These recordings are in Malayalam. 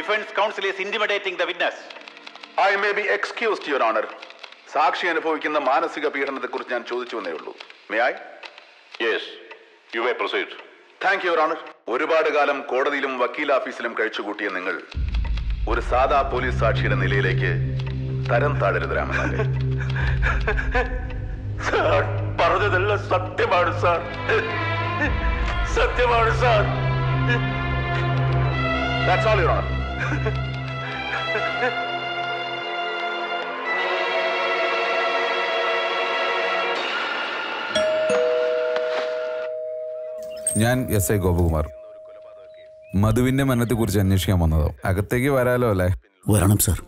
Defense counsel is intimidating the witness. I may be excused, Your Honor. സാക്ഷി അനുഭവിക്കുന്ന മാനസിക പീഡനത്തെക്കുറിച്ച് ഞാൻ ചോദിച്ചു വന്നേ ഉള്ളൂ. May I? Yes, you may proceed. Thank you, Your Honor. ഒരുപാട് കാലം കോടതിയിലും വക്കീൽ ഓഫീസിലും കഴിച്ചുകൂട്ടിയ നിങ്ങൾ ഒരു സാധാ പോലീസ് സാക്ഷിയുടെ നിലയിലേക്ക് തരം താഴരുത് രാമനാഥൻ. സാർ പറഞ്ഞതെല്ലാം സത്യമാണ് സാർ. സത്യമാണ് sir. That's all, Your Honor. ഞാൻ എസ് ഐ ഗോപകുമാർ. മധുവിന്റെ മരണത്തെക്കുറിച്ച് അന്വേഷിക്കാൻ വന്നതോ? അകത്തേക്ക് വരാലോ അല്ലേ? വരണം സാർ.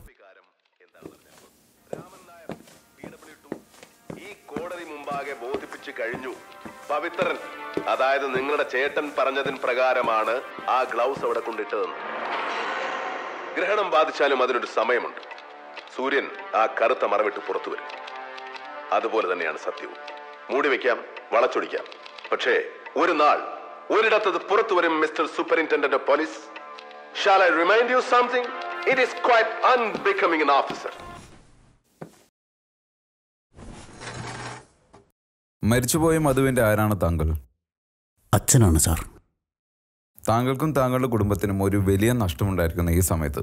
ഈ കോടതി മുമ്പാകെ ബോധിപ്പിച്ചു കഴിഞ്ഞു. പവിത്രൻ, അതായത് നിങ്ങളുടെ ചേട്ടൻ പറഞ്ഞതിന് പ്രകാരമാണ് ആ ഗ്ലൗസ് അവിടെ കൊണ്ടിട്ടതെന്ന്. ഗ്രഹണം ബാധിച്ചാലും അതിനൊരു സമയമുണ്ട്. സൂര്യൻ ആ കറുത്ത മറവിട്ട് പുറത്തു വരും. അതുപോലെ തന്നെയാണ് സത്യവും. മൂടിവെക്കാം, വളച്ചൊടിക്കാം, പക്ഷേ ഒരു നാൾ ഒരിടത്തത് പുറത്തു വരും. Mister superintendent of police, shall I remind you something? It is quite unbecoming an officer. മരിച്ചുപോയ മധുവിന്റെ ആരാണ് താങ്കൾ? അച്ഛനാണ് സാർ. താങ്കൾക്കും താങ്കളുടെ കുടുംബത്തിനും ഒരു വലിയ നഷ്ടമുണ്ടായിരിക്കുന്ന ഈ സമയത്ത്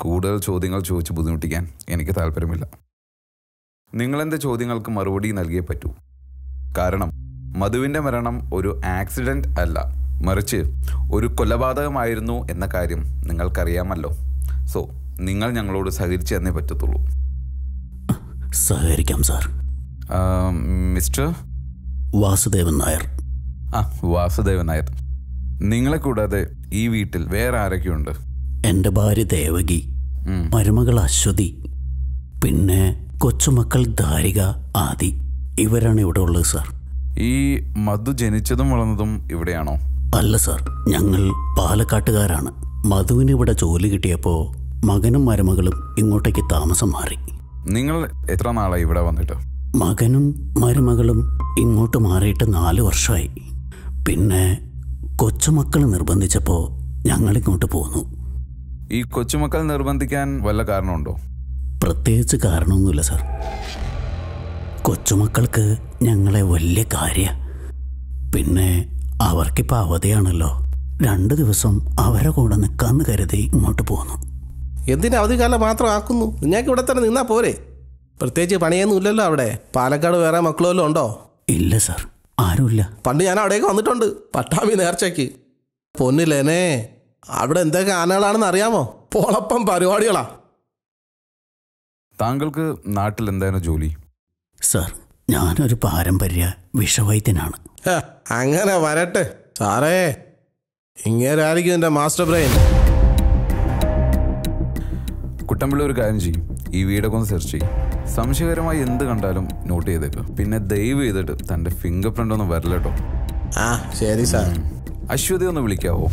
കൂടുതൽ ചോദ്യങ്ങൾ ചോദിച്ച് ബുദ്ധിമുട്ടിക്കാൻ എനിക്ക് താല്പര്യമില്ല. നിങ്ങളെൻ്റെ ചോദ്യങ്ങൾക്ക് മറുപടി നൽകിയേ പറ്റൂ. കാരണം മധുവിൻ്റെ മരണം ഒരു ആക്സിഡൻറ്റ് അല്ല, മറിച്ച് ഒരു കൊലപാതകമായിരുന്നു എന്ന കാര്യം നിങ്ങൾക്കറിയാമല്ലോ. സോ നിങ്ങൾ ഞങ്ങളോട് സഹകരിച്ച് തന്നേ പറ്റത്തുള്ളൂ. സഹകരിക്കാം സാർ. മിസ്റ്റർ വാസുദേവൻ നായർ. വാസുദേവൻ നായർ. നിങ്ങളെ കൂടാതെ ഈ വീട്ടിൽ വേറെ ആരൊക്കെയുണ്ട്? എൻ്റെ ഭാര്യ ദേവകി, മരുമകൾ അശ്വതി, പിന്നെ കൊച്ചുമക്കൾ ധാരിക, ആദി. ഇവരാണ് ഇവിടെ ഉള്ളത് സാർ. ഈ മധു ജനിച്ചതും വളർന്നതും ഇവിടെയാണോ? അല്ല സാർ, ഞങ്ങൾ പാലക്കാട്ടുകാരാണ്. മധുവിന് ഇവിടെ ജോലി കിട്ടിയപ്പോൾ മകനും മരുമകളും ഇങ്ങോട്ടേക്ക് താമസം മാറി. നിങ്ങൾ എത്ര നാളായി ഇവിടെ വന്നിട്ട്? മകനും മരുമകളും ഇങ്ങോട്ട് മാറിയിട്ട് 4 വർഷമായി. പിന്നെ കൊച്ചുമക്കൾ നിർബന്ധിച്ചപ്പോൾ ഞങ്ങളിങ്ങോട്ട് പോന്നു. ഈ കൊച്ചുമക്കൾ നിർബന്ധിക്കാൻ വല്ല കാരണമുണ്ടോ? പ്രത്യേകിച്ച് കാരണമൊന്നുമില്ല സാർ. കൊച്ചുമക്കൾക്ക് ഞങ്ങളെ വലിയ കാര്യമാണ്. പിന്നെ അവർക്കിപ്പോൾ അവധിയാണല്ലോ, 2 ദിവസം അവരെ കൂടെ നിൽക്കാമെന്ന് കരുതി ഇങ്ങോട്ട് പോന്നു. എന്തിനാ അവധിക്കാലം മാത്രം ആക്കുന്നു? നിങ്ങൾക്ക് ഇവിടെ തന്നെ നിന്നാ പോരെ? പ്രത്യേകിച്ച് പണിയൊന്നും ഇല്ലല്ലോ അവിടെ. പാലക്കാട് വേറെ മക്കളോ വല്ലതും ഉണ്ടോ? ഇല്ല സാർ, ആരുമില്ല. പണ്ട് ഞാൻ അവിടേക്ക് വന്നിട്ടുണ്ട്, പട്ടാമ്പി നേർച്ചയ്ക്ക്. പൊന്നില്ലേനെ, അവിടെ എന്തൊക്കെ ആനകളാണെന്ന് അറിയാമോ? പോളപ്പം പരിപാടികളാ. താങ്കൾക്ക് നാട്ടിൽ എന്തായാലും ജോലി? സാർ, ഞാനൊരു പാരമ്പര്യ വിഷവൈദ്യനാണ്. അങ്ങനെ വരട്ടെ സാറേ, ഇങ്ങേരായിരിക്കും എൻ്റെ മാസ്റ്റർ ബ്രെയിൻ. കുട്ടമ്പിള്ള ഒരു കാര്യം ചെയ്യും, ഈ വീടൊക്കെ ഒന്ന് സെർച്ച് ചെയ്യും. സംശയകരമായി എന്ത് കണ്ടാലും നോട്ട് ചെയ്തേക്ക്. പിന്നെ ദയവ് ചെയ്തിട്ട് തൻ്റെ ഫിംഗർ പ്രിൻ്റ് ഒന്നും വരില്ല കേട്ടോ. ആ ശരി സാർ. അശ്വതി ഒന്ന് വിളിക്കാവോ?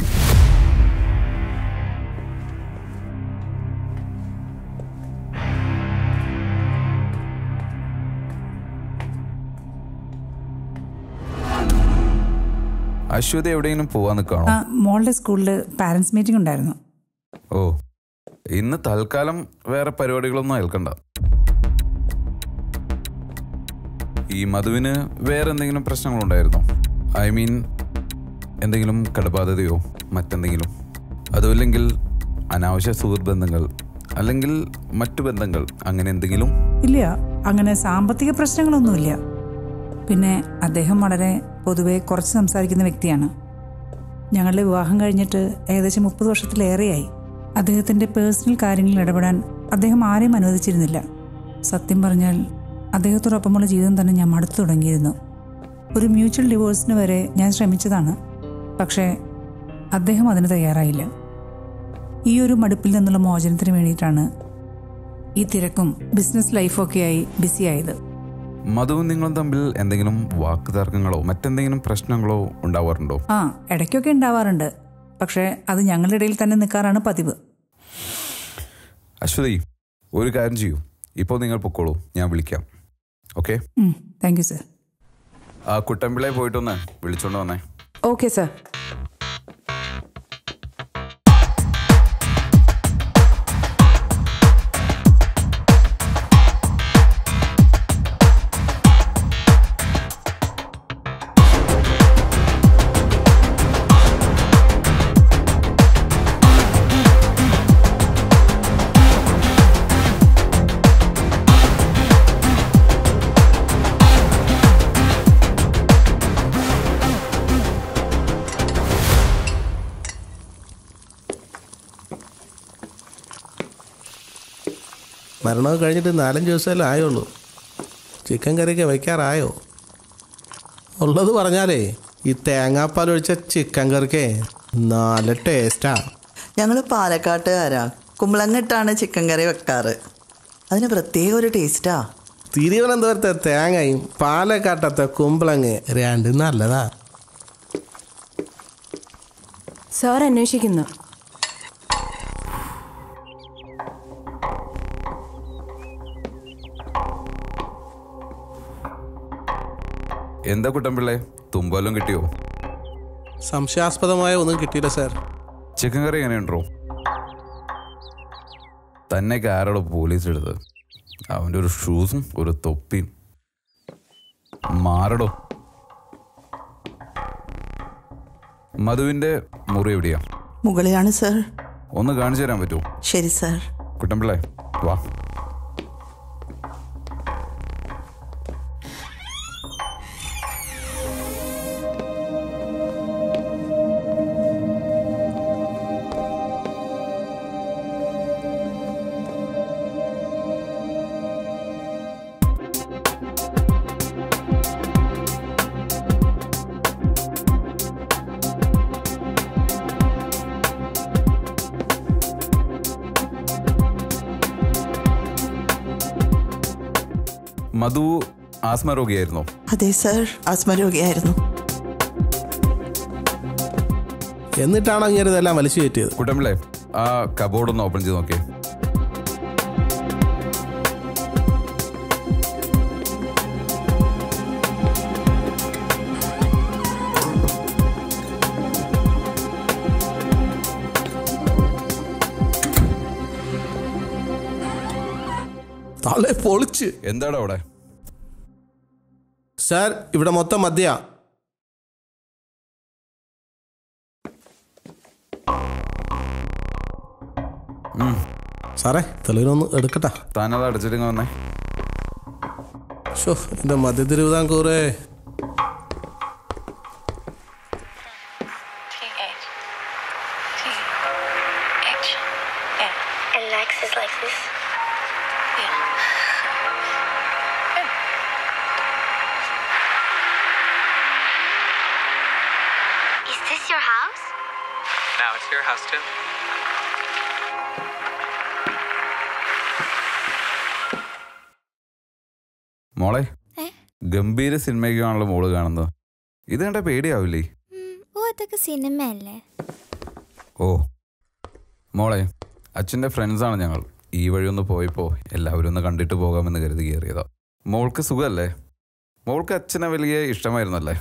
അശ്വതി എവിടെയെങ്കിലും പോവാൻ നിൽക്കാണോ? മോളുടെ സ്കൂളിൽ പാരന്റ്സ് മീറ്റിംഗ് ഉണ്ടായിരുന്നു. ഓ, ഇന്ന് തൽക്കാലം വേറെ പരിപാടികളൊന്നും ഏൽക്കണ്ട. ഈ മധുവിന് വേറെ എന്തെങ്കിലും പ്രശ്നങ്ങളുണ്ടായിരുന്നോ? ഐ മീൻ എന്തെങ്കിലും കടബാധ്യതയോ മറ്റെന്തെങ്കിലും? അതുമില്ലെങ്കിൽ അനാവശ്യ സുഹൃത്ത് ബന്ധങ്ങൾ അല്ലെങ്കിൽ മറ്റു ബന്ധങ്ങൾ, അങ്ങനെ എന്തെങ്കിലും? ഇല്ല, അങ്ങനെ സാമ്പത്തിക പ്രശ്നങ്ങളൊന്നുമില്ല. പിന്നെ അദ്ദേഹം വളരെ പൊതുവെ കുറച്ച് സംസാരിക്കുന്ന വ്യക്തിയാണ്. ഞങ്ങളുടെ വിവാഹം കഴിഞ്ഞിട്ട് ഏകദേശം 30 വർഷത്തിലേറെയായി. അദ്ദേഹത്തിൻ്റെ പേഴ്സണൽ കാര്യങ്ങളിൽ ഇടപെടാൻ അദ്ദേഹം ആരെയും അനുവദിച്ചിരുന്നില്ല. സത്യം പറഞ്ഞാൽ അദ്ദേഹത്തോടൊപ്പമുള്ള ജീവിതം തന്നെ ഞാൻ മടുത്തു തുടങ്ങിയിരുന്നു. ഒരു മ്യൂച്വൽ ഡിവോഴ്സിന് വരെ ഞാൻ ശ്രമിച്ചതാണ്. പക്ഷേ അദ്ദേഹം അതിന് തയ്യാറായില്ല. ഈ ഒരു മടുപ്പിൽ നിന്നുള്ള മോചനത്തിന് വേണ്ടിയിട്ടാണ് ഈ തിരക്കും ബിസിനസ് ലൈഫൊക്കെയായി ബിസിയായത്. മധുവും നിങ്ങളും തമ്മിൽ എന്തെങ്കിലും വാക്കുതർക്കങ്ങളോ മറ്റെന്തെങ്കിലും പ്രശ്നങ്ങളോ ഉണ്ടാവാറുണ്ടോ? ഇടയ്ക്കൊക്കെ ഉണ്ടാവാറുണ്ട്. പക്ഷേ അത് ഞങ്ങളുടെ ഇടയിൽ തന്നെ നിൽക്കാറാണ് പതിവ്. അശ്വതി, ഒരു കാര്യം ചെയ്യൂ, ഇപ്പോൾ നിങ്ങൾ പൊക്കോളൂ, ഞാൻ വിളിക്കാം. ഓക്കെ? Thank you sir. ആ കുട്ടമ്പിളയെ പോയിട്ടൊന്ന് വിളിച്ചോണ്ട് വന്നേ. Okay sir. മരണമൊക്കെ കഴിഞ്ഞിട്ട് 4-5 ദിവസമല്ലേ ആയുള്ളൂ. ചിക്കൻ കറിയൊക്കെ വയ്ക്കാറായോ? ഉള്ളത് പറഞ്ഞാലേ ഈ തേങ്ങാപ്പാൽ ഒഴിച്ച ചിക്കൻ കറിക്ക് നല്ല ടേസ്റ്റാ. ഞങ്ങൾ പാലക്കാട്ടുകാരാ. കുമ്പളങ്ങിട്ടാണ് ചിക്കൻ കറി വെക്കാറ്. അതിന് പ്രത്യേക ഒരു ടേസ്റ്റാ. തിരുവനന്തപുരത്തെ തേങ്ങയും പാലക്കാട്ടത്തെ കുമ്പളങ്ങ് രണ്ടും നല്ലതാ. സാർ അന്വേഷിക്കുന്നു. എന്താ കുട്ടമ്പിള്ളേ, തുമ്പെല്ലാം കിട്ടിയോ? സംശയാസ്പദമായ ഒന്നും കിട്ടിയില്ല സാർ. ചിക്കൻ കറി എങ്ങനെയുണ്ടോ? തന്നെയൊക്കെ ആരോടോ പോലീസ് എടുത്ത്? അവൻ്റെ ഒരു ഷൂസും ഒരു തൊപ്പിയും മാറടോ. മധുവിൻ്റെ മുറി എവിടെയാ? മുകളിലാണ് സർ. ഒന്ന് കാണിച്ചു തരാൻ പറ്റുമോ? ശരി സർ. കുട്ടമ്പിള്ളേ വാ. മധു ആസ്മ രോഗിയായിരുന്നോ? അതെ സർ, ആസ്മ രോഗിയായിരുന്നു. എന്നിട്ടാണ് അങ്ങനെ ഇതെല്ലാം വലിച്ചു കയറ്റിയത്. കുട്ടമ്പിള്ളേ, ആ കബോർഡ് ഒന്ന് ഓപ്പൺ ചെയ്ത് നോക്കിയേ. തലേ പൊളിച്ച്. എന്താടാ അവിടെ? സാർ, ഇവിടെ മൊത്തം മദ്യ. സാറേ, തെളിവിനൊന്ന് എടുക്കട്ടാ. താനത് അടച്ചിട്ടിങ്ങ വന്നേ. ഷോ, എൻ്റെ മദ്യ തിരുവിതാംകൂറേ. മോളെ, ഗംഭീര സിനിമയ്ക്കാണല്ലോ മോള് കാണുന്നത്. ഇത് കണ്ട പേടിയാവില്ലേ? അതൊക്കെ സിനിമയല്ലേ. ഓ മോളെ, അച്ഛൻ്റെ ഫ്രണ്ട്സാണ് ഞങ്ങൾ. ഈ വഴി ഒന്ന് പോയപ്പോൾ എല്ലാവരും ഒന്ന് കണ്ടിട്ട് പോകാമെന്ന് കരുതി കയറിയതാ. മോൾക്ക് സുഖമല്ലേ? മോൾക്ക് അച്ഛനെ വലിയ ഇഷ്ടമായിരുന്നല്ലേ?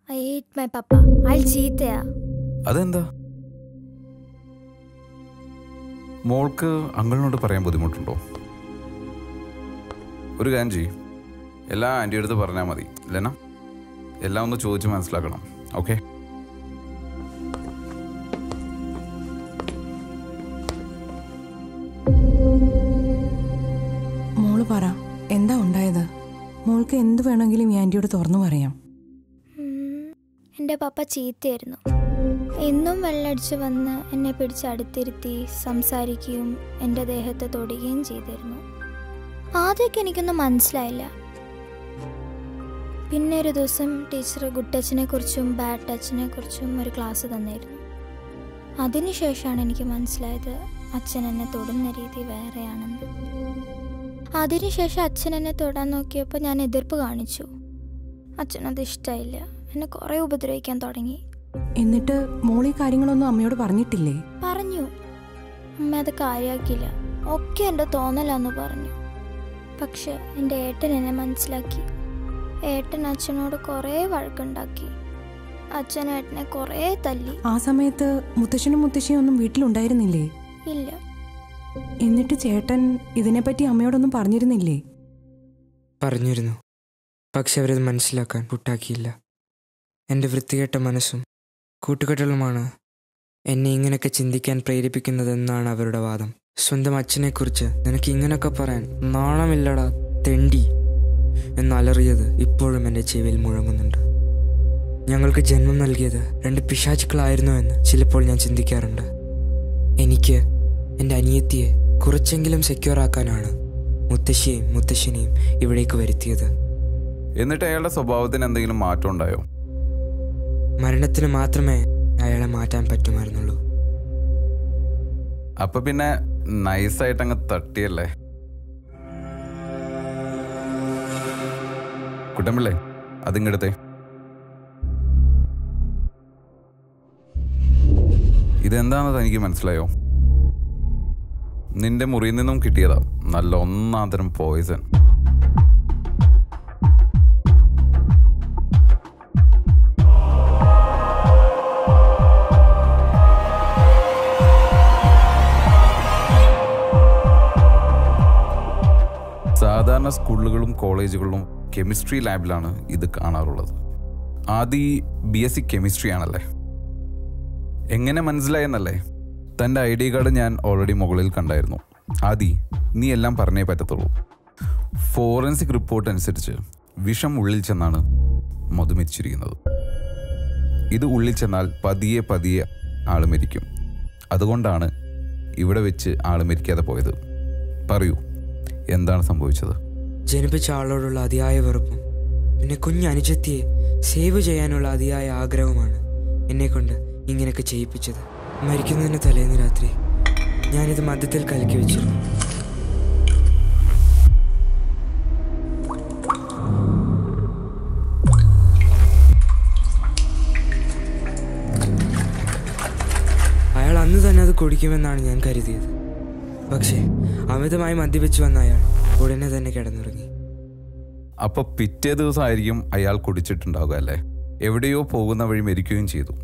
I hate my papa. I'll ചീത്തയാ. അതെന്താ? മോൾക്ക് അങ്കിളിനോട് പറയാൻ ബുദ്ധിമുട്ടുണ്ടോ? ഒരു കാര്യം ചെയ്യും, എല്ലാ ആൻറ്റി അടുത്ത് പറഞ്ഞാൽ മതി. ലെന, എല്ലാം ഒന്ന് ചോദിച്ച് മനസ്സിലാക്കണം. ഓക്കെ? മോള് പറ, എന്താ ഉണ്ടായത്? മോൾക്ക് എന്ത് വേണമെങ്കിലും ഈ ആൻറ്റിയോട് തുറന്നു പറയാം. എൻ്റെ പപ്പ ചീത്തയായിരുന്നു. എന്നും വെള്ളടിച്ച് വന്ന് എന്നെ പിടിച്ച് അടുത്തിരുത്തി സംസാരിക്കുകയും എൻ്റെ ദേഹത്തെ തൊടുകയും ചെയ്തിരുന്നു. ആദ്യമൊക്കെ എനിക്കൊന്നും മനസ്സിലായില്ല. പിന്നെ ഒരു ദിവസം ടീച്ചർ ഗുഡ് ടച്ചിനെ കുറിച്ചും ബാഡ് ടച്ചിനെ കുറിച്ചും ഒരു ക്ലാസ് തന്നിരുന്നു. അതിനുശേഷമാണ് എനിക്ക് മനസ്സിലായത് അച്ഛൻ എന്നെ തൊടുന്ന രീതി വേറെയാണെന്ന്. അതിനുശേഷം അച്ഛൻ എന്നെ തൊടാൻ നോക്കിയപ്പോൾ ഞാൻ എതിർപ്പ് കാണിച്ചു. അച്ഛനത് ഇഷ്ടമായില്ല. എന്നെ കുറേ ഉപദ്രവിക്കാൻ തുടങ്ങി. എന്നിട്ട് മോൾ ഈ കാര്യങ്ങളൊന്നും അമ്മയോട് പറഞ്ഞിട്ടില്ലേ? പറഞ്ഞു. അമ്മ അത് കാര്യമാക്കില്ല. ഒക്കെ എൻ്റെ തോന്നലാന്ന് പറഞ്ഞു. പക്ഷെ എൻ്റെ ഏട്ടൻ എന്നെ മനസ്സിലാക്കി. ഏട്ടൻ അച്ഛനോട് കുറേ വഴക്കുണ്ടാക്കി. അച്ഛൻ ഏട്ടനെ കുറേ തല്ലി. ആ സമയത്ത് മുത്തശ്ശനും മുത്തശ്ശിയും ഒന്നും വീട്ടിലുണ്ടായിരുന്നില്ലേ? ഇല്ല. എന്നിട്ട് ചേട്ടൻ ഇതിനെപ്പറ്റി അമ്മയോടൊന്നും പറഞ്ഞിരുന്നില്ലേ? പറഞ്ഞിരുന്നു. പക്ഷെ അവരത് മനസ്സിലാക്കാൻ കൂട്ടാക്കിയില്ല. എൻ്റെ വൃത്തികെട്ട മനസ്സും കൂട്ടുകെട്ടുകളുമാണ് എന്നെ ഇങ്ങനെയൊക്കെ ചിന്തിക്കാൻ പ്രേരിപ്പിക്കുന്നതെന്നാണ് അവരുടെ വാദം. സ്വന്തം അച്ഛനെക്കുറിച്ച് നിനക്ക് ഇങ്ങനെയൊക്കെ പറയാൻ നാണമില്ലടാ തെണ്ടി എന്നലറിയത് ഇപ്പോഴും എൻ്റെ ചെവിയിൽ മുഴങ്ങുന്നുണ്ട്. ഞങ്ങൾക്ക് ജന്മം നൽകിയത് 2 പിശാചുക്കളായിരുന്നു എന്ന് ചിലപ്പോൾ ഞാൻ ചിന്തിക്കാറുണ്ട്. എനിക്ക് എൻ്റെ അനിയത്തിയെ കുറച്ചെങ്കിലും സെക്യൂർ ആക്കാനാണ് മുത്തശ്ശിയെയും മുത്തശ്ശനെയും ഇവിടേക്ക് വരുത്തിയത്. എന്നിട്ട് അയാളുടെ സ്വഭാവത്തിന് എന്തെങ്കിലും മാറ്റം ഉണ്ടായോ? മരണത്തിന് മാത്രമേ അയാളെ മാറ്റാൻ പറ്റുമായിരുന്നുള്ളൂ. അപ്പൊ പിന്നെ നൈസായിട്ടങ്ങ് തട്ടിയല്ലേ? കുട്ടമ്പിള്ളേ, അതിങ്ങടുത്തേ. ഇതെന്താണെന്ന് തനിക്ക് മനസ്സിലായോ? നിന്റെ മുറിയിൽ നിന്നും കിട്ടിയതാ നല്ല ഒന്നാം തരം പോയിസൺ. സാധാരണ സ്കൂളുകളും കോളേജുകളിലും കെമിസ്ട്രി ലാബിലാണ് ഇത് കാണാറുള്ളത്. ആദ്യം BSc കെമിസ്ട്രി ആണല്ലേ? എങ്ങനെ മനസ്സിലായെന്നല്ലേ? തൻ്റെ ID കാർഡ് ഞാൻ ഓൾറെഡി മുകളിൽ കണ്ടായിരുന്നു. ആദ്യം നീ എല്ലാം പറഞ്ഞേ പറ്റത്തുള്ളൂ. ഫോറൻസിക് റിപ്പോർട്ട് അനുസരിച്ച് വിഷം ഉള്ളിൽ ചെന്നാണ് മധു മരിച്ചിരിക്കുന്നത്. ഇത് ഉള്ളിൽ ചെന്നാൽ പതിയെ പതിയെ ആൾ മരിക്കും. അതുകൊണ്ടാണ് ഇവിടെ വെച്ച് ആൾ മരിക്കാതെ പോയത്. പറയൂ, എന്താണ് സംഭവിച്ചത്? ജനിപ്പിച്ച ആളോടുള്ള അതിയായ വെറുപ്പും പിന്നെ കുഞ്ഞനുജത്തിയെ സേവ് ചെയ്യാനുള്ള അതിയായ ആഗ്രഹവുമാണ് എന്നെക്കൊണ്ട് ഇങ്ങനെയൊക്കെ ചെയ്യിപ്പിച്ചത്. മരിക്കുന്നതിന് തലേന്ന് രാത്രി ഞാനിത് മദ്യത്തിൽ കലക്കി വെച്ചിരുന്നു. അയാൾ അന്ന് തന്നെ അത് കുടിക്കുമെന്നാണ് ഞാൻ കരുതിയത്. പക്ഷേ അമിതമായി മദ്യപിച്ചു വന്ന അയാൾ ഉടനെ തന്നെ കിടന്നുറങ്ങി. അപ്പൊ പിറ്റേ ദിവസമായിരിക്കും അയാൾ കുടിച്ചിട്ടുണ്ടാവുക അല്ലേ? എവിടെയോ പോകുന്ന വഴി മരിക്കുകയും ചെയ്തു.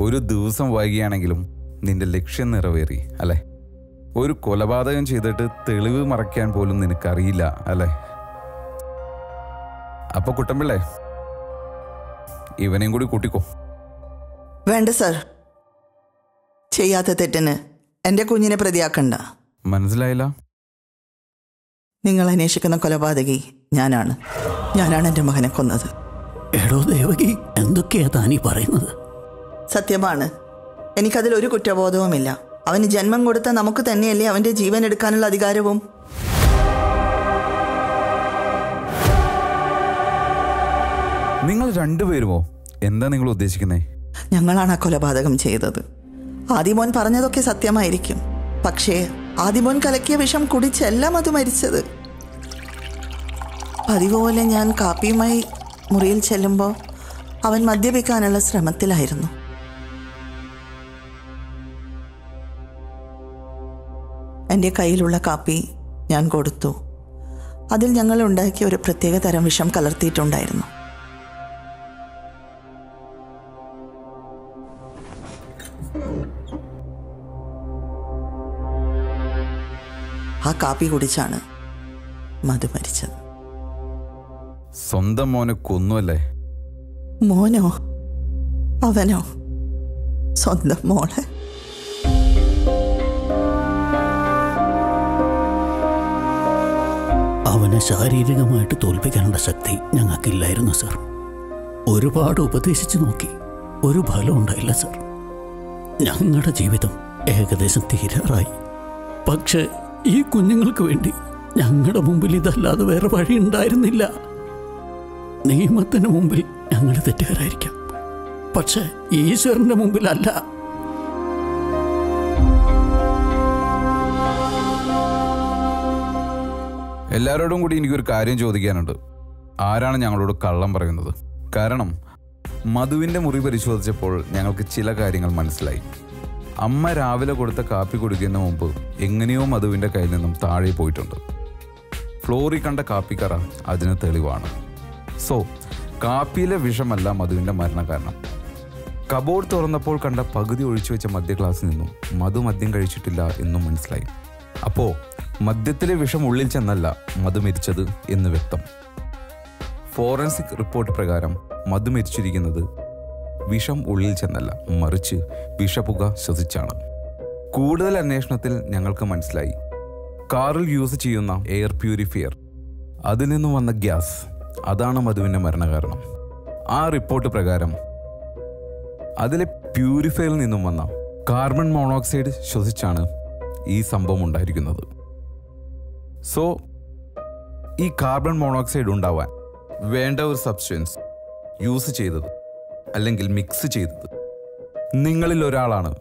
ഒരു ദിവസം വൈകിയാണെങ്കിലും നിന്റെ ലക്ഷ്യം നിറവേറി അല്ലേ? ഒരു കൊലപാതകം ചെയ്തിട്ട് തെളിവ് മറയ്ക്കാൻ പോലും നിനക്കറിയില്ല അല്ലേ? അപ്പൊ കുട്ടമ്പിള്ളേ, ഇവനെയും കൂടി കൂട്ടിക്കോ. വേണ്ട സർ, ചെയ്യാത്ത തെറ്റിന് എൻ്റെ കുഞ്ഞിനെ പ്രതിയാക്കണ്ട. മനസ്സിലായില്ല? നിങ്ങൾ അന്വേഷിക്കുന്ന കൊലപാതകി ഞാനാണ്. ഞാനാണ് എൻ്റെ മകനെ കൊന്നത്. എടോ ദേവകി, എന്തൊക്കെയാ താനീ പറയുന്നത്? സത്യമാണ്. എനിക്കതിലൊരു കുറ്റബോധവുമില്ല. അവന് ജന്മം കൊടുത്ത നമുക്ക് തന്നെയല്ലേ അവൻ്റെ ജീവൻ എടുക്കാനുള്ള അധികാരവും. നിങ്ങൾ രണ്ടുപേരുമോ? എന്താ നിങ്ങൾ ഉദ്ദേശിക്കുന്നേ? ഞങ്ങളാണ് ആ കൊലപാതകം ചെയ്തത്. ആദിമോൻ പറഞ്ഞതൊക്കെ സത്യമായിരിക്കും. പക്ഷേ ആദിമോൻ കലക്കിയ വിഷം കുടിച്ചെല്ലാം അത് മരിച്ചത്. പതിപോലെ ഞാൻ കാപ്പിയുമായി മുറിയിൽ ചെല്ലുമ്പോൾ അവൻ മദ്യപിക്കാനുള്ള ശ്രമത്തിലായിരുന്നു. എൻ്റെ കയ്യിലുള്ള കാപ്പി ഞാൻ കൊടുത്തു. അതിൽ ഞങ്ങൾ ഉണ്ടാക്കിയ ഒരു പ്രത്യേക തരം വിഷം കലർത്തിയിട്ടുണ്ടായിരുന്നു. ആ കാപ്പി കുടിച്ചാണ് മധു മരിച്ചത്. സ്വന്തം മോനെ കൊന്നുവല്ലേ? മോനോ? അവനോ? സ്വന്തം മോളെ? അവനെ ശാരീരികമായിട്ട് തോൽപ്പിക്കാനുള്ള ശക്തി ഞങ്ങൾക്കില്ലായിരുന്നു സർ. ഒരുപാട് ഉപദേശിച്ചു നോക്കി, ഒരു ഫലം ഉണ്ടായില്ല സർ. ഞങ്ങളുടെ ജീവിതം ഏകദേശം തീരാറായി. പക്ഷേ ഈ കുഞ്ഞുങ്ങൾക്ക് വേണ്ടി ഞങ്ങളുടെ മുമ്പിൽ ഇതല്ലാതെ വേറെ വഴി ഉണ്ടായിരുന്നില്ല. നിയമത്തിന് മുമ്പിൽ ഞങ്ങൾ തെറ്റുകാരായിരിക്കാം, പക്ഷേ ഈശ്വരന്റെ മുമ്പിലല്ല. എല്ലാവരോടും കൂടി എനിക്കൊരു കാര്യം ചോദിക്കാനുണ്ട്. ആരാണ് ഞങ്ങളോട് കള്ളം പറയുന്നത്? കാരണം മധുവിൻ്റെ മുറി പരിശോധിച്ചപ്പോൾ ഞങ്ങൾക്ക് ചില കാര്യങ്ങൾ മനസ്സിലായി. അമ്മ രാവിലെ കൊടുത്ത കാപ്പി കുടിക്കുന്ന മുമ്പ് എങ്ങനെയോ മധുവിൻ്റെ കയ്യിൽ നിന്നും താഴെ പോയിട്ടുണ്ട്. ഫ്ലോറിൽ കണ്ട കാപ്പിക്കറ അതിന് തെളിവാണ്. സോ കാപ്പിയിലെ വിഷമല്ല മധുവിൻ്റെ മരണകാരണം. കബോർഡ് തുറന്നപ്പോൾ കണ്ട പകുതി ഒഴിച്ചു വെച്ച മദ്യ ഗ്ലാസ്സിൽ നിന്നും മധു മദ്യം കഴിച്ചിട്ടില്ല എന്നും മനസ്സിലായി. അപ്പോൾ മദ്യത്തിലെ വിഷം ഉള്ളിൽ ചെന്നല്ല മധു മരിച്ചത് എന്ന് വ്യക്തം. ഫോറൻസിക് റിപ്പോർട്ട് പ്രകാരം മധു മരിച്ചിരിക്കുന്നത് വിഷം ഉള്ളിൽ ചെന്നല്ല, മറിച്ച് വിഷപുക ശ്വസിച്ചാണ്. കൂടുതൽ അന്വേഷണത്തിൽ ഞങ്ങൾക്ക് മനസ്സിലായി, കാറിൽ യൂസ് ചെയ്യുന്ന എയർ പ്യൂരിഫയർ, അതിൽ നിന്നും വന്ന ഗ്യാസ്, അതാണ് മധുവിൻ്റെ മരണകാരണം. ആ റിപ്പോർട്ട് പ്രകാരം അതിലെ പ്യൂരിഫയറിൽ നിന്നും വന്ന കാർബൺ മോണോക്സൈഡ് ശ്വസിച്ചാണ് ഈ സംഭവം ഉണ്ടായിരിക്കുന്നത്. സോ ഈ കാർബൺ മോണോക്സൈഡ് ഉണ്ടാവാൻ വേണ്ട ഒരു സബ്സ്റ്റൻസ് യൂസ് ചെയ്തത് അല്ലെങ്കിൽ മിക്സ് ചെയ്തത് നിങ്ങളിൽ ഒരാളാണ്.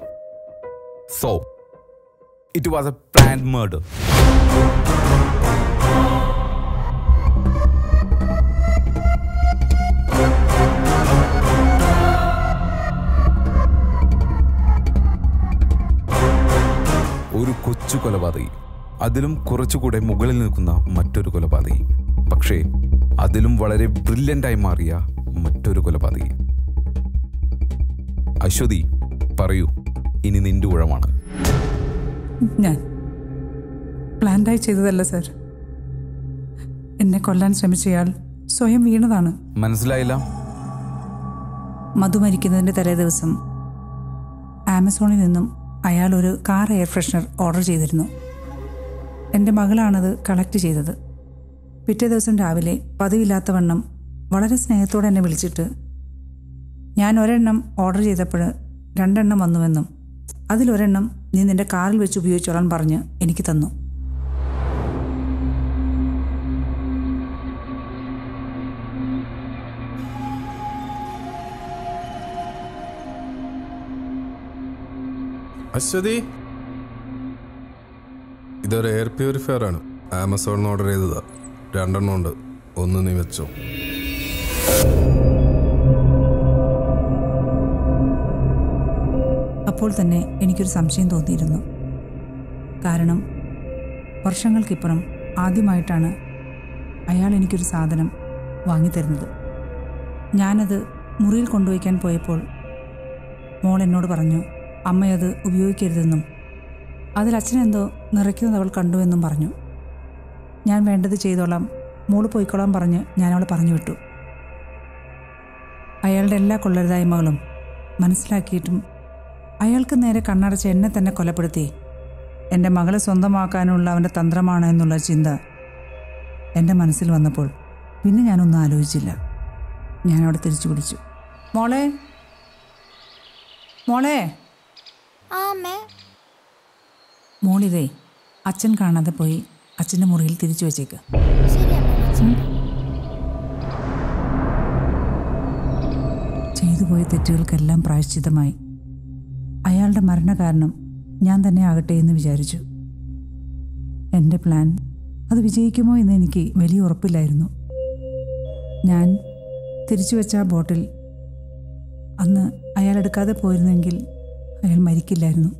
So it was A planned murder. ഒരു കൊച്ചു കൊലപാതകി, അതിലും കുറച്ചുകൂടെ മുകളിൽ നിൽക്കുന്ന മറ്റൊരു കൊലപാതകി, പക്ഷേ അതിലും വളരെ ബ്രില്യൻ്റായി മാറിയ മറ്റൊരു കൊലപാതകി. അശ്വതി, പറയൂ, ഇനി നിന്റെ ഊഴമാണ്. ഞാൻ പ്ലാൻഡായി ചെയ്തതല്ല സർ. എന്നെ കൊല്ലാൻ ശ്രമിച്ചയാൾ സ്വയം വീണതാണ്. മനസ്സിലായില്ല? മധു മരിക്കുന്നതിൻ്റെ തലേ ദിവസം ആമസോണിൽ നിന്നും അയാൾ ഒരു കാർ എയർ ഫ്രഷ്നർ ഓർഡർ ചെയ്തിരുന്നു. എൻ്റെ മകളാണത് കളക്ട് ചെയ്തത്. പിറ്റേ ദിവസം രാവിലെ പതിവില്ലാത്തവണ്ണം വളരെ സ്നേഹത്തോടെ എന്നെ വിളിച്ചിട്ട് ഞാൻ ഒരെണ്ണം ഓർഡർ ചെയ്തപ്പോൾ 2 എണ്ണം വന്നുവെന്നും അതിലൊരെണ്ണം നീ നിൻ്റെ കാറിൽ വെച്ച് ഉപയോഗിച്ചോളാൻ പറഞ്ഞ് എനിക്ക് തന്നു. അശ്വതി, ഇതൊരു എയർ പ്യൂരിഫയർ ആണ്. ആമസോണിൽ ഓർഡർ ചെയ്തതാ. 2 എണ്ണം ഉണ്ട്, ഒന്ന് നീ വെച്ചോ. അപ്പോൾ തന്നെ എനിക്കൊരു സംശയം തോന്നിയിരുന്നു. കാരണം വർഷങ്ങൾക്കിപ്പുറം ആദ്യമായിട്ടാണ് അയാൾ എനിക്കൊരു സാധനം വാങ്ങിത്തരുന്നത്. ഞാനത് മുറിയിൽ കൊണ്ടുവയ്ക്കാൻ പോയപ്പോൾ മോൾ എന്നോട് പറഞ്ഞു അമ്മയത് ഉപയോഗിക്കരുതെന്നും അതിൽ അച്ഛനെന്തോ നിറയ്ക്കുന്നത് അവൾ കണ്ടുവെന്നും പറഞ്ഞു. ഞാൻ വേണ്ടത് ചെയ്തോളാം, മോള് പോയിക്കോളാൻ പറഞ്ഞ് ഞാൻ അവളെ പറഞ്ഞു വിട്ടു. അയാളുടെ എല്ലാ കൊള്ളരുതായ്മകളും മനസ്സിലാക്കിയിട്ടും അയാൾക്ക് നേരെ കണ്ണടച്ച് എന്നെ തന്നെ കൊലപ്പെടുത്തി എൻ്റെ മകളെ സ്വന്തമാക്കാനുള്ള അവൻ്റെ തന്ത്രമാണ് എന്നുള്ള ചിന്ത എൻ്റെ മനസ്സിൽ വന്നപ്പോൾ പിന്നെ ഞാനൊന്നും ആലോചിച്ചില്ല. ഞാനവിടെ തിരിച്ചു പിടിച്ചു. മോളെ, മോളെ. മോളിതേ അച്ഛൻ കാണാതെ പോയി അച്ഛൻ്റെ മുറിയിൽ തിരിച്ചു വെച്ചേക്ക്. ചെയ്തുപോയ തെറ്റുകൾക്കെല്ലാം പ്രായശ്ചിത്തമായി. അയാളുടെ മരണകാരണം ഞാൻ തന്നെ ആകട്ടെ എന്ന് വിചാരിച്ചു. എൻ്റെ പ്ലാൻ അത് വിജയിക്കുമോ എന്ന് എനിക്ക് വലിയ ഉറപ്പില്ലായിരുന്നു. ഞാൻ തിരിച്ചു വെച്ച ആ ബോട്ടിൽ അന്ന് അയാൾ എടുക്കാതെ പോയിരുന്നെങ്കിൽ അയാൾ മരിക്കില്ലായിരുന്നു.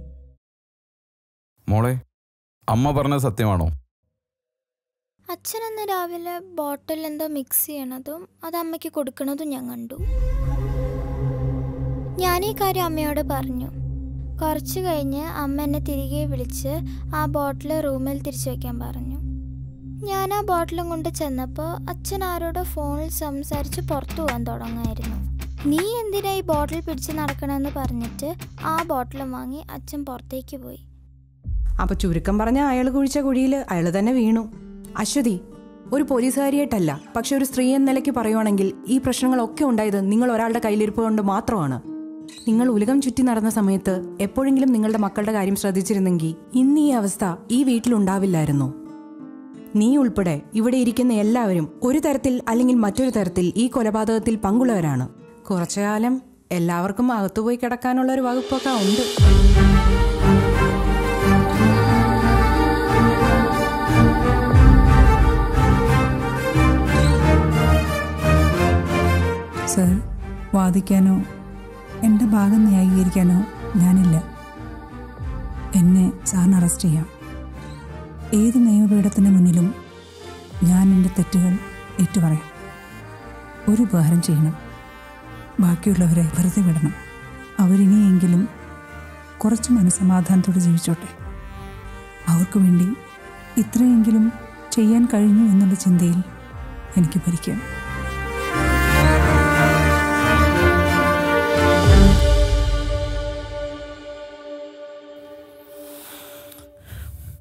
മോളെ, അമ്മ പറഞ്ഞത് സത്യമാണോ? അച്ഛൻ അന്ന് രാവിലെ ബോട്ടിൽ എന്തോ മിക്സ് ചെയ്യണതും അത് അമ്മയ്ക്ക് കൊടുക്കണതും ഞാൻ കണ്ടു. ഞാൻ ഈ കാര്യം അമ്മയോട് പറഞ്ഞു. കുറച്ച് കഴിഞ്ഞ് അമ്മ എന്നെ തിരികെ വിളിച്ച് ആ ബോട്ടിൽ റൂമിൽ തിരിച്ചു വയ്ക്കാൻ പറഞ്ഞു. ഞാൻ ആ ബോട്ടിലും കൊണ്ട് ചെന്നപ്പോൾ അച്ഛൻ ആരോടോ ഫോണിൽ സംസാരിച്ച് പുറത്തു പോകാൻ തുടങ്ങുമായിരുന്നു. നീ എന്തിനാ ഈ ബോട്ടിൽ പിടിച്ച് നടക്കണമെന്ന് പറഞ്ഞിട്ട് ആ ബോട്ടിലും വാങ്ങി അച്ഛൻ പുറത്തേക്ക് പോയി. അപ്പൊ ചുരുക്കം പറഞ്ഞ അയാൾ കുഴിച്ച കുഴിയിൽ അയാൾ തന്നെ വീണു. അശ്വതി, ഒരു പോലീസുകാരിയായിട്ടല്ല, പക്ഷെ ഒരു സ്ത്രീ എന്ന നിലയ്ക്ക് പറയുവാണെങ്കിൽ ഈ പ്രശ്നങ്ങളൊക്കെ ഉണ്ടായത് നിങ്ങൾ ഒരാളുടെ കയ്യിലിരിപ്പ് കൊണ്ട് മാത്രമാണ്. നിങ്ങൾ ഉലകം ചുറ്റി നടന്ന സമയത്ത് എപ്പോഴെങ്കിലും നിങ്ങളുടെ മക്കളുടെ കാര്യം ശ്രദ്ധിച്ചിരുന്നെങ്കിൽ ഇന്ന് ഈ അവസ്ഥ ഈ വീട്ടിലുണ്ടാവില്ലായിരുന്നു. നീ ഉൾപ്പെടെ ഇവിടെ ഇരിക്കുന്ന എല്ലാവരും ഒരു തരത്തിൽ അല്ലെങ്കിൽ മറ്റൊരു തരത്തിൽ ഈ കൊലപാതകത്തിൽ പങ്കുള്ളവരാണ്. കുറച്ചുകാലം എല്ലാവർക്കും അകത്തുപോയി കിടക്കാനുള്ള ഒരു വകുപ്പൊക്കെ ഉണ്ട്. സർ, വാദിക്കാനോ എൻ്റെ ഭാഗം ന്യായീകരിക്കാനോ ഞാനില്ല. എന്നെ സാറിന് അറസ്റ്റ് ചെയ്യാം. ഏത് നിയമപീഠത്തിന് മുന്നിലും ഞാൻ എൻ്റെ തെറ്റുകൾ ഏറ്റുപറയാം. ഒരു ഉപകാരം ചെയ്യണം, ബാക്കിയുള്ളവരെ വെറുതെ വിടണം. അവരിനിയെങ്കിലും കുറച്ച് മനസ്സമാധാനത്തോടെ ജീവിച്ചോട്ടെ. അവർക്ക് വേണ്ടി ഇത്രയെങ്കിലും ചെയ്യാൻ കഴിഞ്ഞു എന്നുള്ള ചിന്തയിൽ എനിക്ക് ഭരിക്കാം.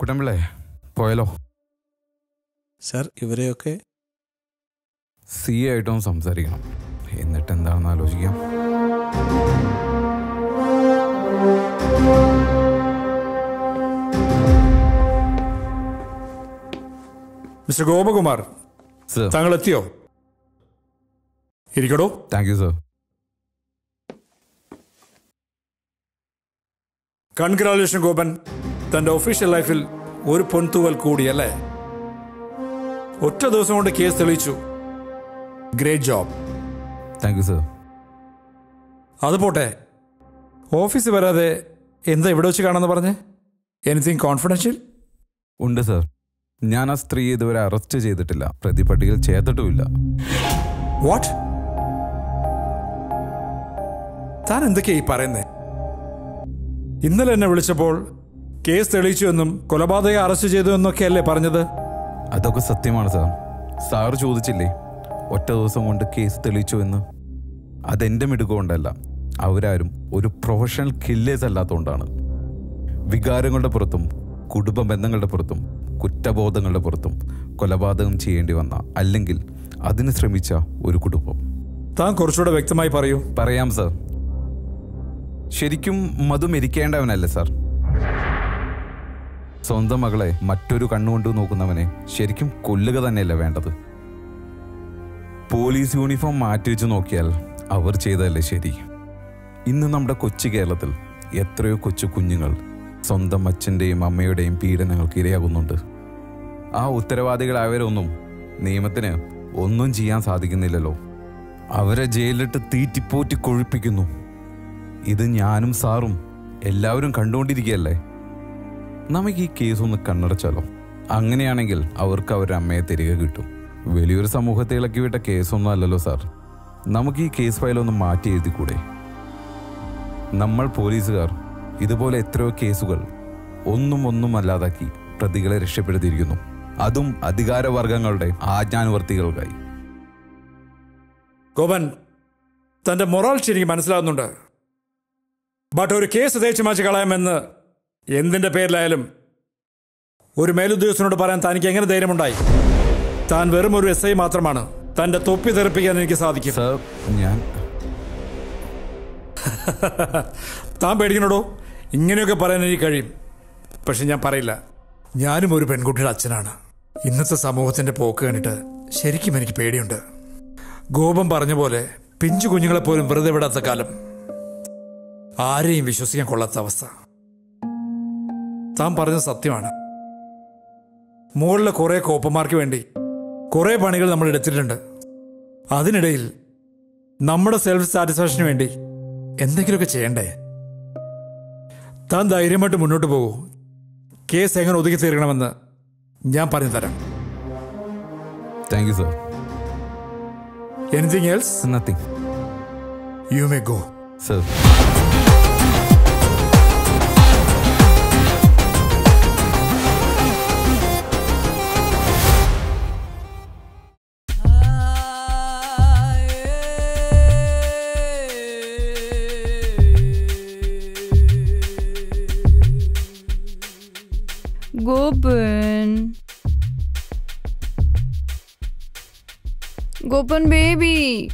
കുട്ടമ്പിള്ളേ, പോയാലോ? സർ, ഇവരെയൊക്കെ സി ആയിട്ടും സംസാരിക്കണം. എന്നിട്ട് എന്താണെന്ന് ആലോചിക്കാം. മിസ്റ്റർ ഗോപകുമാർ, താങ്കൾ എത്തിയോ? ഇരിക്കടോ. Thank you sir. Congratulation Gopan, തന്റെ ഒഫീഷ്യൽ ലൈഫിൽ ഒരു പൊൻതൂവൽ കൂടിയല്ലേ? ഒറ്റ ദിവസം കൊണ്ട് കേസ് തെളിയിച്ചു. Great job. Thank you sir. അത് പോട്ടെ, ഓഫീസിൽ വരാതെ എന്താ ഇവിടെ വെച്ച് കാണാന്ന് പറഞ്ഞ്? Anything confidential? ഉണ്ട് സർ. ഞാൻ ആ സ്ത്രീ ഇതുവരെ അറസ്റ്റ് ചെയ്തിട്ടില്ല, പ്രതിപട്ടികയിൽ ചേർത്തിട്ടുമില്ല. വാട്ട്? താൻ എന്തൊക്കെയാ ഈ പറയുന്നേ? ഇന്നലെ എന്നെ വിളിച്ചപ്പോൾ കേസ് തെളിയിച്ചു എന്നും കൊലപാതകം അറസ്റ്റ് ചെയ്തു എന്നൊക്കെയല്ലേ പറഞ്ഞത്? അതൊക്കെ സത്യമാണ് സാർ. സാറ് ചോദിച്ചില്ലേ ഒറ്റ ദിവസം കൊണ്ട് കേസ് തെളിയിച്ചു എന്ന്? അതെൻ്റെ മിടുക്കൊണ്ടല്ല, അവരാരും ഒരു പ്രൊഫഷണൽ കില്ലേഴ്സ് അല്ലാത്തതുകൊണ്ടാണ്. വികാരങ്ങളുടെ പുറത്തും കുടുംബ ബന്ധങ്ങളുടെ പുറത്തും കുറ്റബോധങ്ങളുടെ പുറത്തും കൊലപാതകം ചെയ്യേണ്ടി വന്ന, അല്ലെങ്കിൽ അതിന് ശ്രമിച്ച ഒരു കുടുംബം. താൻ കുറച്ചുകൂടെ വ്യക്തമായി പറയൂ. പറയാം സാർ. ശരിക്കും മധു മരിക്കേണ്ടവനല്ലേ സാർ? സ്വന്തം മകളെ മറ്റൊരു കണ്ണുകൊണ്ട് നോക്കുന്നവനെ ശരിക്കും കൊല്ലുക തന്നെയല്ല വേണ്ടത്. പോലീസ് യൂണിഫോം മാറ്റിവെച്ച് നോക്കിയാൽ അവർ ചെയ്തതല്ലേ ശരി? ഇന്ന് നമ്മുടെ കൊച്ചു കേരളത്തിൽ എത്രയോ കൊച്ചു കുഞ്ഞുങ്ങൾ സ്വന്തം അച്ഛൻ്റെയും അമ്മയുടെയും പീഡനങ്ങൾക്ക് ഇരയാകുന്നുണ്ട്. ആ ഉത്തരവാദികളായവരൊന്നും നിയമത്തിന് ഒന്നും ചെയ്യാൻ സാധിക്കുന്നില്ലല്ലോ. അവരെ ജയിലിലിട്ട് തീറ്റിപ്പോറ്റി കൊഴുപ്പിക്കുന്നു. ഇത് ഞാനും സാറും എല്ലാവരും കണ്ടുകൊണ്ടിരിക്കുകയല്ലേ. നമുക്ക് ഈ കേസൊന്ന് കണ്ണടച്ചാലോ? അങ്ങനെയാണെങ്കിൽ അവർക്ക് അവരുടെ അമ്മയെ തിരികെ കിട്ടും. വലിയൊരു സമൂഹത്തെ ഇളക്കി വിട്ട കേസൊന്നും അല്ലല്ലോ സാർ. നമുക്ക് ഈ കേസ് ഫയലൊന്ന് മാറ്റി എഴുതിക്കൂടെ? നമ്മൾ പോലീസുകാർ ഇതുപോലെ എത്രയോ കേസുകൾ ഒന്നും അല്ലാതാക്കി പ്രതികളെ രക്ഷപ്പെടുത്തിയിരിക്കുന്നു, അതും അധികാരവർഗങ്ങളുടെ ആജ്ഞാനുവർത്തികൾക്കായി. ഗോപൻ, തന്റെ മൊറാൽ ശരിക്കും മനസ്സിലാവുന്നുണ്ട്. ബട്ട് ഒരു കേസ് തേച്ച് മാച്ച് കളയാമെന്ന് എന്തിന്റെ പേരിലായാലും ഒരു മേലുദ്യോഗസ്ഥനോട് പറയാൻ തനിക്ക് എങ്ങനെ ധൈര്യമുണ്ടായി? താൻ വെറും ഒരു SI മാത്രമാണ്. തന്റെ തൊപ്പി തെറിപ്പിക്കാൻ എനിക്ക് സാധിക്കും. താൻ പേടിക്കണോടോ? ഇങ്ങനെയൊക്കെ പറയാൻ എനിക്ക് കഴിയും, പക്ഷെ ഞാൻ പറയില്ല. ഞാനും ഒരു പെൺകുട്ടിയുടെ അച്ഛനാണ്. ഇന്നത്തെ സമൂഹത്തിന്റെ പോക്ക് കണ്ടിട്ട് ശരിക്കും എനിക്ക് പേടിയുണ്ട്. ഗോപം പറഞ്ഞ പോലെ പിഞ്ചു കുഞ്ഞുങ്ങളെപ്പോലും വെറുതെ വിടാത്ത കാലം, ആരെയും വിശ്വസിക്കാൻ കൊള്ളാത്ത അവസ്ഥ. താൻ പറഞ്ഞത് സത്യമാണ്. മുകളിലെ കുറെ കോപ്പന്മാർക്ക് വേണ്ടി കുറെ പണികൾ നമ്മൾ എടുത്തിട്ടുണ്ട്. അതിനിടയിൽ നമ്മുടെ സെൽഫ് സാറ്റിസ്ഫാക്ഷന് വേണ്ടി എന്തെങ്കിലുമൊക്കെ ചെയ്യണ്ടേ? താൻ ധൈര്യമായിട്ട് മുന്നോട്ട് പോകൂ. കേസ് എങ്ങനെ ഒതുക്കി തീർക്കണമെന്ന് ഞാൻ പറഞ്ഞു തരാം. Thank you sir. Anything else? Nothing. You may go. Sir. Gopan. Gopan baby.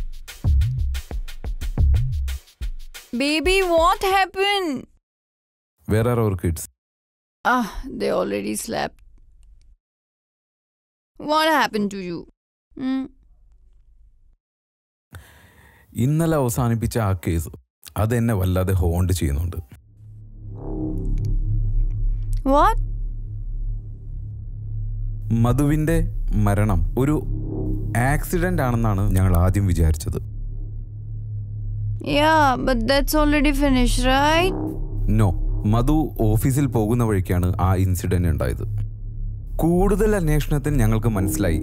Baby, what happened? Where are our kids? They already slept. What happened to you? ഇന്നലെ അവസാനിപ്പിച്ച ആ കേസ് അതെന്നെ വല്ലാതെ ഹോണ്ട് ചെയ്യുന്നുണ്ട്. What? മധുവിൻ്റെ മരണം ഒരു ആക്സിഡന്റ് ആണെന്നാണ് ഞങ്ങൾ ആദ്യം വിചാരിച്ചത്. Yeah, but that's already finished, right? No, Madhu ഓഫീസിൽ പോകുന്ന വഴിക്കാണ് ആ ഇൻസിഡന്റ് ഉണ്ടായത്. കൂടുതൽ അന്വേഷണത്തിൽ ഞങ്ങൾക്ക് മനസ്സിലായി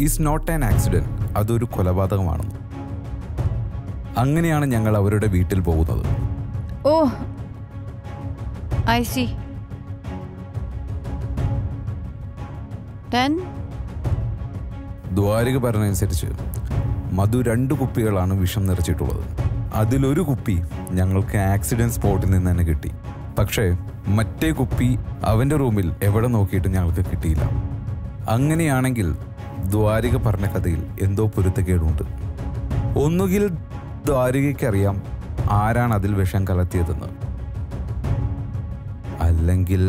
ഈസ് നോട്ട് ആൻ ആക്സിഡന്റ്, അതൊരു കൊലപാതകമാണെന്ന്. അങ്ങനെയാണ് ഞങ്ങൾ അവരുടെ വീട്ടിൽ പോകുന്നത്. Oh, I see. Then? ദ്വാരിക പറഞ്ഞനുസരിച്ച് മധു 2 കുപ്പികളാണ് വിഷം നിറച്ചിട്ടുള്ളത്. അതിലൊരു കുപ്പി ഞങ്ങൾക്ക് ആക്സിഡന്റ് സ്പോട്ടിൽ നിന്ന് തന്നെ കിട്ടി. പക്ഷേ മറ്റേ കുപ്പി അവൻ്റെ റൂമിൽ എവിടെ നോക്കിയിട്ടും ഞങ്ങൾക്ക് കിട്ടിയില്ല. അങ്ങനെയാണെങ്കിൽ ദ്വാരിക പറഞ്ഞ കഥയിൽ എന്തോ പൊരുത്തക്കേടുണ്ട്. ഒന്നുകിൽ ദ്വാരികയ്ക്കറിയാം ആരാണ് അതിൽ വിഷം കലർത്തിയതെന്ന്, അല്ലെങ്കിൽ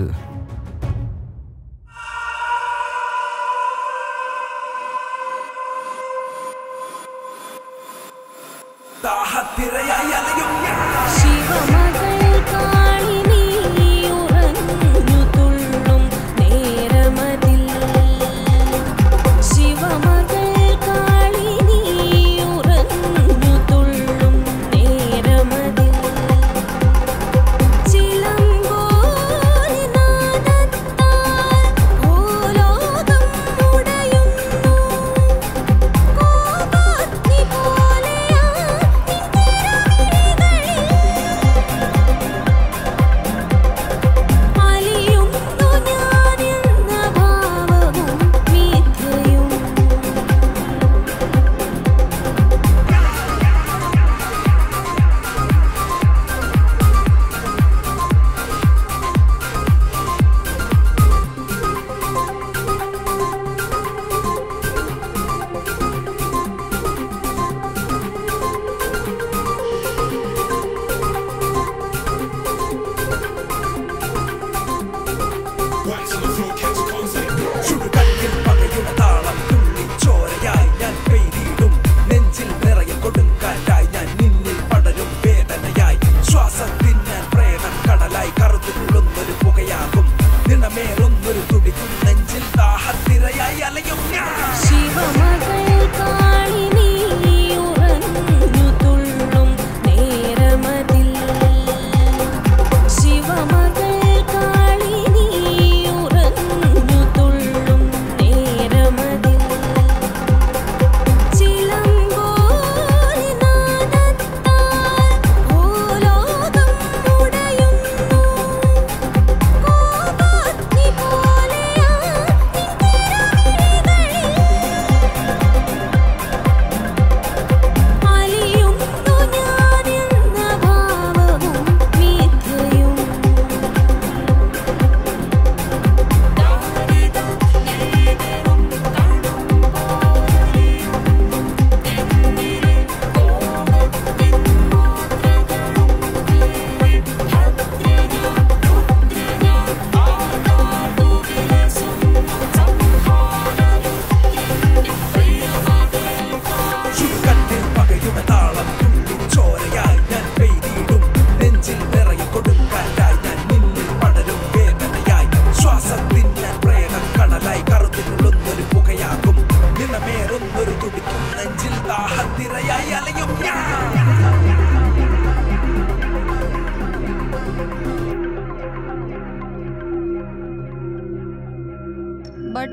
But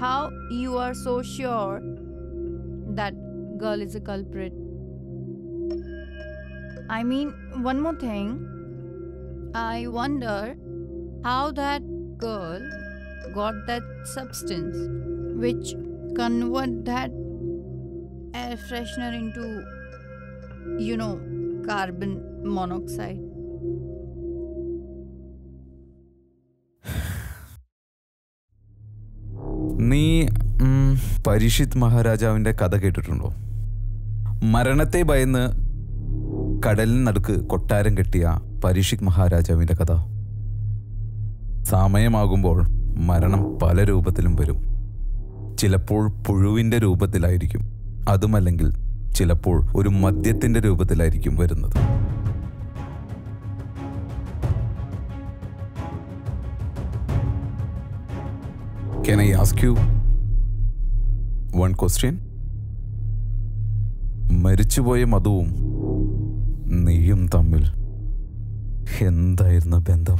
how you are so sure that girl is a culprit? I mean, one more thing. I wonder how that girl got that substance which convert that air freshener into, carbon monoxide. Parikshit മഹാരാജാവിൻ്റെ കഥ കേട്ടിട്ടുണ്ടോ? മരണത്തെ ഭയന്ന് കടലിന് നടുക്ക് കൊട്ടാരം കെട്ടിയ പരീക്ഷിത് മഹാരാജാവിൻ്റെ കഥ. സമയമാകുമ്പോൾ മരണം പല രൂപത്തിലും വരും. ചിലപ്പോൾ പുഴുവിൻ്റെ രൂപത്തിലായിരിക്കും, അതുമല്ലെങ്കിൽ ചിലപ്പോൾ ഒരു മദ്യത്തിൻ്റെ രൂപത്തിലായിരിക്കും വരുന്നത്. Can I ask you one question? മരിച്ചുപോയ മധുവും നീയും തമ്മിൽ എന്തായിരുന്നു ബന്ധം?